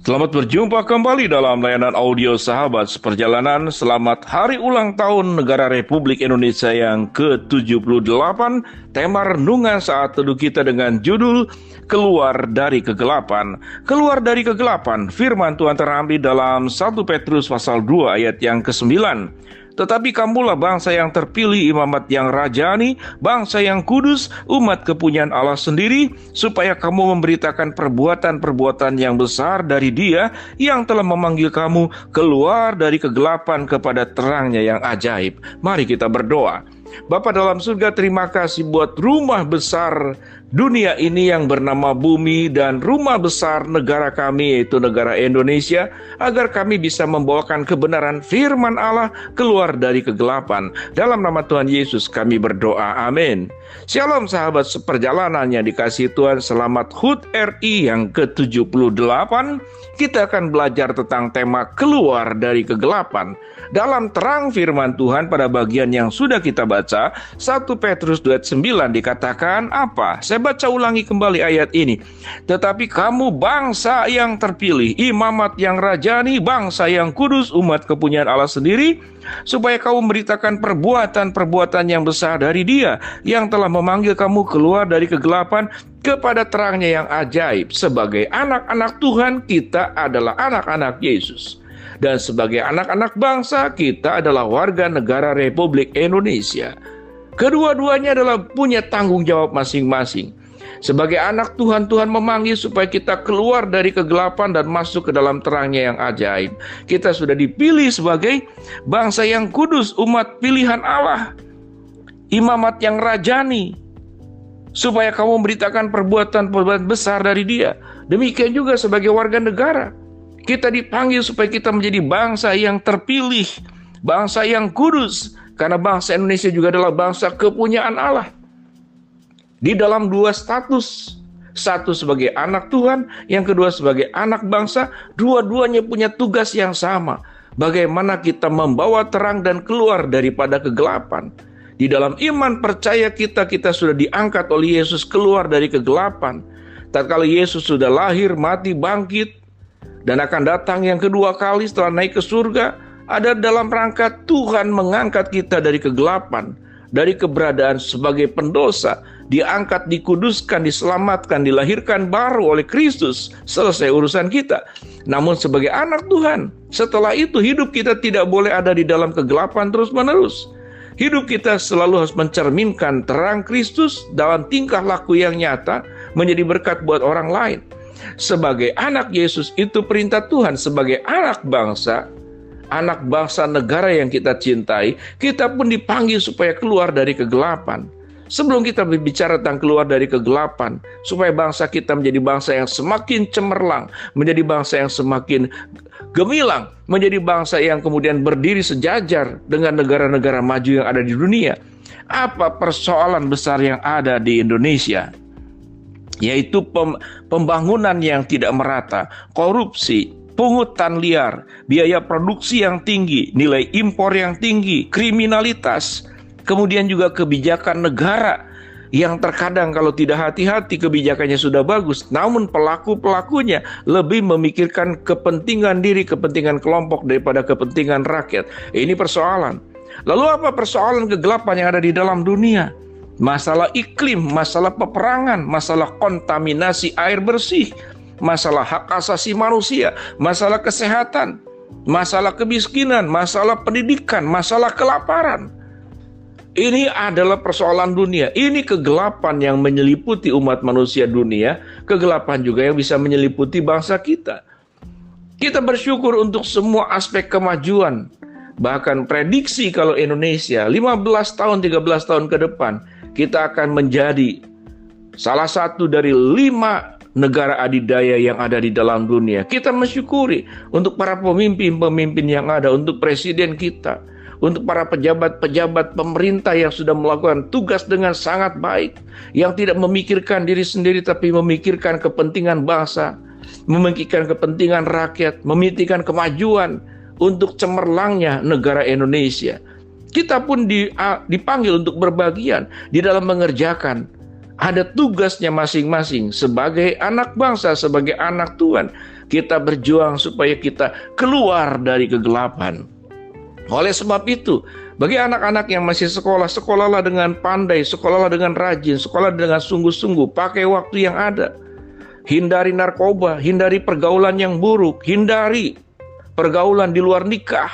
Selamat berjumpa kembali dalam layanan audio Sahabat Seperjalanan. Selamat Hari Ulang Tahun Negara Republik Indonesia yang ke-78. Tema renungan saat teduh kita dengan judul Keluar dari Kegelapan. Keluar dari kegelapan, firman Tuhan terambil dalam 1 Petrus pasal 2 ayat yang ke-9. Tetapi kamulah bangsa yang terpilih, imamat yang rajani, bangsa yang kudus, umat kepunyaan Allah sendiri, supaya kamu memberitakan perbuatan-perbuatan yang besar dari Dia yang telah memanggil kamu keluar dari kegelapan kepada terangnya yang ajaib. Mari kita berdoa. Bapa dalam surga, terima kasih buat rumah besar dunia ini yang bernama bumi dan rumah besar negara kami yaitu negara Indonesia, agar kami bisa membawakan kebenaran firman Allah keluar dari kegelapan. Dalam nama Tuhan Yesus kami berdoa, amin. Shalom sahabat seperjalanan yang dikasihi Tuhan, selamat HUT RI yang ke-78. Kita akan belajar tentang tema keluar dari kegelapan. Dalam terang firman Tuhan pada bagian yang sudah kita baca, 1 Petrus 2:9 dikatakan apa? Saya baca ulangi kembali ayat ini. Tetapi kamu bangsa yang terpilih, imamat yang rajani, bangsa yang kudus, umat kepunyaan Allah sendiri, supaya kamu memberitakan perbuatan-perbuatan yang besar dari Dia yang telah memanggil kamu keluar dari kegelapan kepada terangnya yang ajaib. Sebagai anak-anak Tuhan, kita adalah anak-anak Yesus. Dan sebagai anak-anak bangsa, kita adalah warga negara Republik Indonesia. Kedua-duanya adalah punya tanggung jawab masing-masing. Sebagai anak Tuhan, Tuhan memanggil supaya kita keluar dari kegelapan dan masuk ke dalam terangnya yang ajaib. Kita sudah dipilih sebagai bangsa yang kudus, umat pilihan Allah, imamat yang rajani, supaya kamu memberitakan perbuatan-perbuatan besar dari Dia. Demikian juga sebagai warga negara, kita dipanggil supaya kita menjadi bangsa yang terpilih, bangsa yang kudus, karena bangsa Indonesia juga adalah bangsa kepunyaan Allah. Di dalam dua status, satu sebagai anak Tuhan, yang kedua sebagai anak bangsa, dua-duanya punya tugas yang sama. Bagaimana kita membawa terang dan keluar daripada kegelapan. Di dalam iman percaya kita sudah diangkat oleh Yesus keluar dari kegelapan. Tatkala Yesus sudah lahir, mati, bangkit, dan akan datang yang kedua kali setelah naik ke surga, ada dalam rangka Tuhan mengangkat kita dari kegelapan, dari keberadaan sebagai pendosa, diangkat, dikuduskan, diselamatkan, dilahirkan baru oleh Kristus. Selesai urusan kita. Namun sebagai anak Tuhan, setelah itu hidup kita tidak boleh ada di dalam kegelapan terus-menerus. Hidup kita selalu harus mencerminkan terang Kristus dalam tingkah laku yang nyata, menjadi berkat buat orang lain. Sebagai anak Yesus, itu perintah Tuhan. Sebagai anak bangsa negara yang kita cintai, kita pun dipanggil supaya keluar dari kegelapan. Sebelum kita berbicara tentang keluar dari kegelapan, supaya bangsa kita menjadi bangsa yang semakin cemerlang, menjadi bangsa yang semakin gemilang, menjadi bangsa yang kemudian berdiri sejajar dengan negara-negara maju yang ada di dunia. Apa persoalan besar yang ada di Indonesia? Yaitu pembangunan yang tidak merata, korupsi, pungutan liar, biaya produksi yang tinggi, nilai impor yang tinggi, kriminalitas, kemudian juga kebijakan negara yang terkadang kalau tidak hati-hati kebijakannya sudah bagus, namun pelaku-pelakunya lebih memikirkan kepentingan diri, kepentingan kelompok daripada kepentingan rakyat. Ini persoalan. Lalu apa persoalan kegelapan yang ada di dalam dunia? Masalah iklim, masalah peperangan, masalah kontaminasi air bersih, masalah hak asasi manusia, masalah kesehatan, masalah kemiskinan, masalah pendidikan, masalah kelaparan. Ini adalah persoalan dunia. Ini kegelapan yang menyeliputi umat manusia dunia, kegelapan juga yang bisa menyeliputi bangsa kita. Kita bersyukur untuk semua aspek kemajuan. Bahkan prediksi kalau Indonesia 15 tahun, 13 tahun ke depan, kita akan menjadi salah satu dari 5 negara adidaya yang ada di dalam dunia. Kita mensyukuri untuk para pemimpin-pemimpin yang ada, untuk presiden kita, untuk para pejabat-pejabat pemerintah yang sudah melakukan tugas dengan sangat baik, yang tidak memikirkan diri sendiri tapi memikirkan kepentingan bangsa, memikirkan kepentingan rakyat, memikirkan kemajuan untuk cemerlangnya negara Indonesia. Kita pun dipanggil untuk berbagian di dalam mengerjakan. Ada tugasnya masing-masing sebagai anak bangsa, sebagai anak Tuhan. Kita berjuang supaya kita keluar dari kegelapan. Oleh sebab itu, bagi anak-anak yang masih sekolah, sekolahlah dengan pandai, sekolahlah dengan rajin, sekolah dengan sungguh-sungguh, pakai waktu yang ada. Hindari narkoba, hindari pergaulan yang buruk, hindari pergaulan di luar nikah.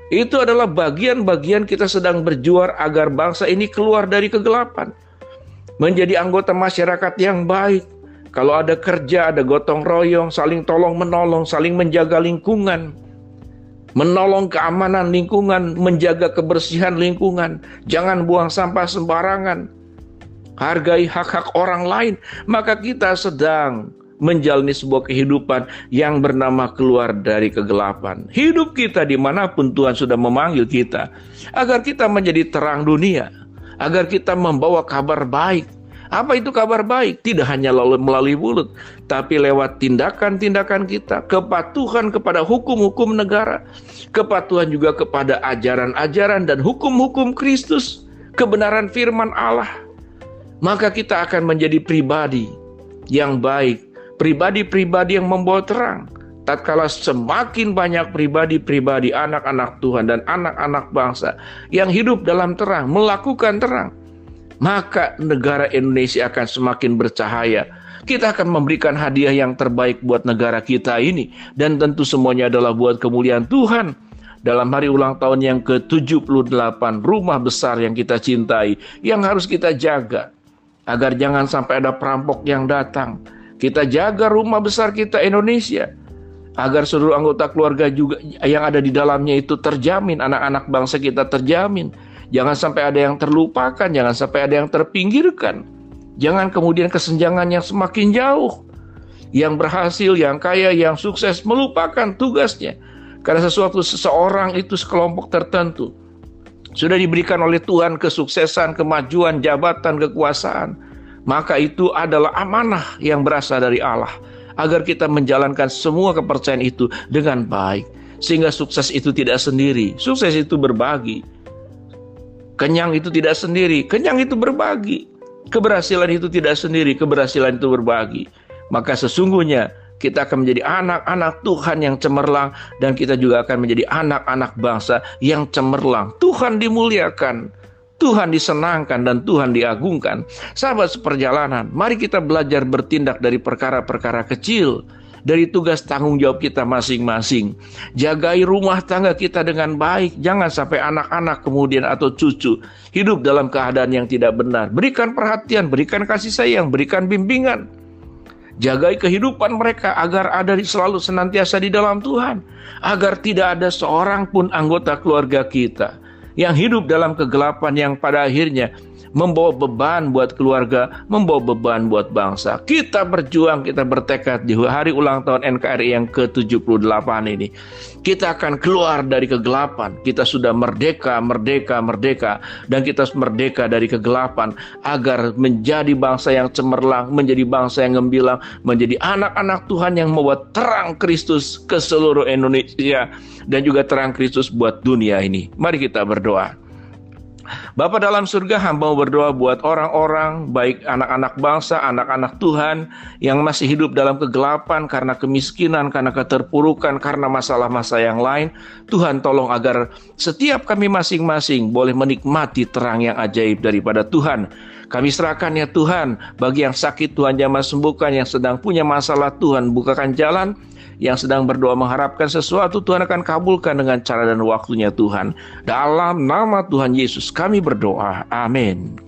Itu adalah bagian-bagian kita sedang berjuang agar bangsa ini keluar dari kegelapan. Menjadi anggota masyarakat yang baik. Kalau ada kerja, ada gotong royong, saling tolong-menolong, saling menjaga lingkungan. Menolong keamanan lingkungan, menjaga kebersihan lingkungan. Jangan buang sampah sembarangan. Hargai hak-hak orang lain. Maka kita sedang menjalani sebuah kehidupan yang bernama keluar dari kegelapan. Hidup kita dimanapun Tuhan sudah memanggil kita, agar kita menjadi terang dunia, agar kita membawa kabar baik. Apa itu kabar baik? Tidak hanya melalui mulut, tapi lewat tindakan-tindakan kita, kepatuhan kepada hukum-hukum negara, kepatuhan juga kepada ajaran-ajaran dan hukum-hukum Kristus, kebenaran firman Allah. Maka kita akan menjadi pribadi yang baik, pribadi-pribadi yang membawa terang. Tatkala semakin banyak pribadi-pribadi anak-anak Tuhan dan anak-anak bangsa yang hidup dalam terang, melakukan terang, maka negara Indonesia akan semakin bercahaya. Kita akan memberikan hadiah yang terbaik buat negara kita ini. Dan tentu semuanya adalah buat kemuliaan Tuhan. Dalam hari ulang tahun yang ke-78, rumah besar yang kita cintai, yang harus kita jaga, agar jangan sampai ada perampok yang datang. Kita jaga rumah besar kita Indonesia, agar seluruh anggota keluarga juga yang ada di dalamnya itu terjamin, anak-anak bangsa kita terjamin. Jangan sampai ada yang terlupakan, jangan sampai ada yang terpinggirkan. Jangan kemudian kesenjangan yang semakin jauh. Yang berhasil, yang kaya, yang sukses melupakan tugasnya. Karena seseorang itu sekelompok tertentu sudah diberikan oleh Tuhan kesuksesan, kemajuan, jabatan, kekuasaan. Maka itu adalah amanah yang berasal dari Allah. Agar kita menjalankan semua kepercayaan itu dengan baik. Sehingga sukses itu tidak sendiri, sukses itu berbagi. Kenyang itu tidak sendiri, kenyang itu berbagi. Keberhasilan itu tidak sendiri, keberhasilan itu berbagi. Maka sesungguhnya kita akan menjadi anak-anak Tuhan yang cemerlang, dan kita juga akan menjadi anak-anak bangsa yang cemerlang. Tuhan dimuliakan, Tuhan disenangkan, dan Tuhan diagungkan. Sahabat seperjalanan, mari kita belajar bertindak dari perkara-perkara kecil, dari tugas tanggung jawab kita masing-masing. Jagai rumah tangga kita dengan baik. Jangan sampai anak-anak kemudian atau cucu hidup dalam keadaan yang tidak benar. Berikan perhatian, berikan kasih sayang, berikan bimbingan. Jagai kehidupan mereka agar ada selalu senantiasa di dalam Tuhan. Agar tidak ada seorang pun anggota keluarga kita yang hidup dalam kegelapan yang pada akhirnya membawa beban buat keluarga, membawa beban buat bangsa. Kita berjuang, kita bertekad di hari ulang tahun NKRI yang ke-78 ini. Kita akan keluar dari kegelapan. Kita sudah merdeka, merdeka, merdeka. Dan kita merdeka dari kegelapan agar menjadi bangsa yang cemerlang, menjadi bangsa yang gemilang, menjadi anak-anak Tuhan yang membawa terang Kristus ke seluruh Indonesia dan juga terang Kristus buat dunia ini. Mari kita berdoa. Bapa dalam surga, hamba berdoa buat orang-orang, baik anak-anak bangsa, anak-anak Tuhan yang masih hidup dalam kegelapan karena kemiskinan, karena keterpurukan, karena masalah-masalah yang lain. Tuhan tolong agar setiap kami masing-masing boleh menikmati terang yang ajaib daripada Tuhan. Kami serahkan ya Tuhan, bagi yang sakit Tuhan jamah sembuhkan, yang sedang punya masalah Tuhan bukakan jalan, yang sedang berdoa mengharapkan sesuatu Tuhan akan kabulkan dengan cara dan waktunya Tuhan. Dalam nama Tuhan Yesus kami berdoa. Amin.